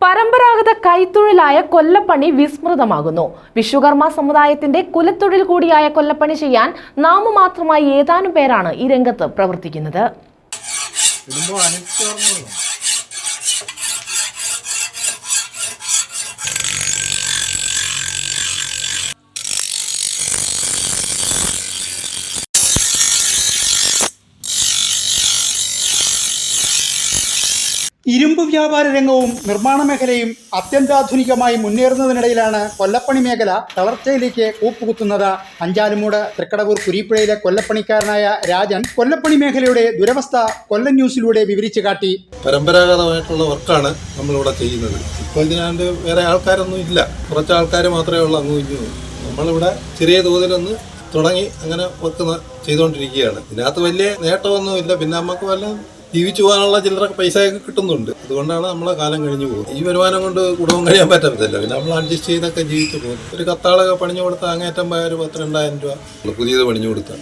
പരമ്പരാഗത കൈത്തൊഴിലായ കൊല്ലപ്പണി വിസ്മൃതമാകുന്നു. വിശ്വകർമ്മ സമുദായത്തിന്റെ കുലത്തൊഴിൽ കൂടിയായ കൊല്ലപ്പണി ചെയ്യാൻ നാമമാത്രമായി ഏതാനും പേരാണ് ഈ രംഗത്ത് പ്രവർത്തിക്കുന്നത്. ഇരുമ്പ് വ്യാപാര രംഗവും നിർമ്മാണ മേഖലയും അത്യന്താധുനികമായി മുന്നേറുന്നതിനിടയിലാണ് കൊല്ലപ്പണി മേഖല തളർച്ചയിലേക്ക് കൂപ്പുകുത്തുന്നത്. അഞ്ചാലുമൂട് തൃക്കടവൂർ കുരീപ്പുഴയിലെ കൊല്ലപ്പണിക്കാരനായ രാജൻ കൊല്ലപ്പണി മേഖലയുടെ ദുരവസ്ഥ കൊല്ലം ന്യൂസിലൂടെ വിവരിച്ചു കാട്ടി. പരമ്പരാഗതമായിട്ടുള്ള വർക്കാണ് നമ്മളിവിടെ ചെയ്യുന്നത്. ഇപ്പോൾ ഇതിനാണ്ട് വേറെ ആൾക്കാരൊന്നും ഇല്ല, കുറച്ച് ആൾക്കാർ മാത്രമേ ഉള്ളൂ. നമ്മളിവിടെ ചെറിയ തോതിലൊന്ന് തുടങ്ങി അങ്ങനെ വർക്ക് ചെയ്തുകൊണ്ടിരിക്കുകയാണ്. ഇതിനകത്ത് വലിയ നേട്ടമൊന്നുമില്ല, പിന്നെ നമുക്ക് വല്ല ജീവിച്ചു പോകാനുള്ള ചില്ലറ പൈസയൊക്കെ കിട്ടുന്നുണ്ട്. അതുകൊണ്ടാണ് നമ്മളെ കാലം കഴിഞ്ഞു പോകുന്നത്. ഈ വരുമാനം കൊണ്ട് കുടുംബം കഴിയാൻ പറ്റത്തില്ല, പിന്നെ നമ്മൾ അഡ്ജസ്റ്റ് ചെയ്തൊക്കെ ജീവിച്ചു പോകും. ഒരു കത്താളൊക്കെ പണിഞ്ഞു കൊടുത്താൽ അങ്ങേറ്റം പോയ ഒരു 10,000-20,000 രൂപ പുതിയത് പണിഞ്ഞു കൊടുത്താൽ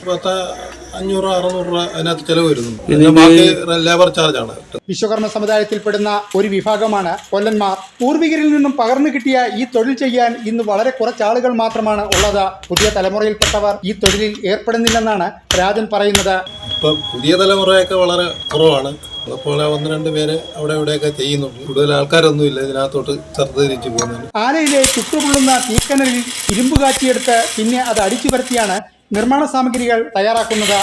500-600 രൂപ അതിനകത്ത് ചെലവ് വരുന്നുണ്ട്. പിന്നെ ബാക്കി ലേബർ ചാർജാണ്. വിശ്വകർമ്മ സമുദായത്തിൽപ്പെടുന്ന ഒരു വിഭാഗമാണ് കൊല്ലന്മാർ. പൂർവികരിൽ നിന്നും പകർന്നു കിട്ടിയ ഈ തൊഴിൽ ചെയ്യാൻ ഇന്ന് വളരെ കുറച്ചാളുകൾ മാത്രമാണ് ഉള്ളത്. പുതിയ തലമുറയിൽപ്പെട്ടവർ ഈ തൊഴിലിൽ ഏർപ്പെടുന്നില്ലെന്നാണ് രാജൻ പറയുന്നത്. ഇപ്പം പുതിയ തലമുറയൊക്കെ വളരെ കുറവാണ്. അതുപോലെ 1-2 പേര് അവിടെ ഇവിടെയൊക്കെ ചെയ്യുന്നുണ്ട്. കൂടുതൽ ആൾക്കാരൊന്നും ഇല്ല ഇതിനകത്തോട്ട് ശ്രദ്ധ തിരിച്ചു പോകുന്നത്. ആലയിലെ ചുട്ടുപൊള്ളുന്ന തീക്കനലിൽ ഇരുമ്പ് കാച്ചിയെടുത്ത് പിന്നെ അത് അടിച്ചു പരത്തിയാണ് നിർമ്മാണ സാമഗ്രികൾ തയ്യാറാക്കുന്നത്.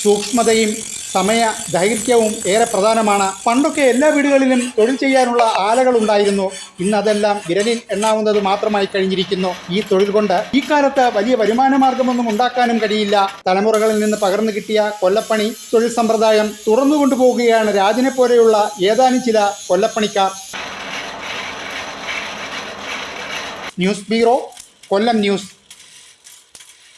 സൂക്ഷ്മതയും സമയ ദൈർഘ്യവും ഏറെ പ്രധാനമാണ്. പണ്ടൊക്കെ എല്ലാ വീടുകളിലും തൊഴിൽ ചെയ്യാനുള്ള ആലകൾ ഉണ്ടായിരുന്നു. ഇന്ന് അതെല്ലാം വിരലിൽ എണ്ണാവുന്നത് മാത്രമായി കഴിഞ്ഞിരിക്കുന്നു. ഈ തൊഴിൽ കൊണ്ട് ഈ കാലത്ത് വലിയ വരുമാന മാർഗമൊന്നും ഉണ്ടാക്കാനും കഴിയില്ല. തലമുറകളിൽ നിന്ന് പകർന്നു കിട്ടിയ കൊല്ലപ്പണി തൊഴിൽ സമ്പ്രദായം തുറന്നു കൊണ്ടുപോവുകയാണ് രാജനെ പോലെയുള്ള ഏതാനും ചില കൊല്ലപ്പണിക്കാർ. ന്യൂസ് ബ്യൂറോ, കൊല്ലം ന്യൂസ്.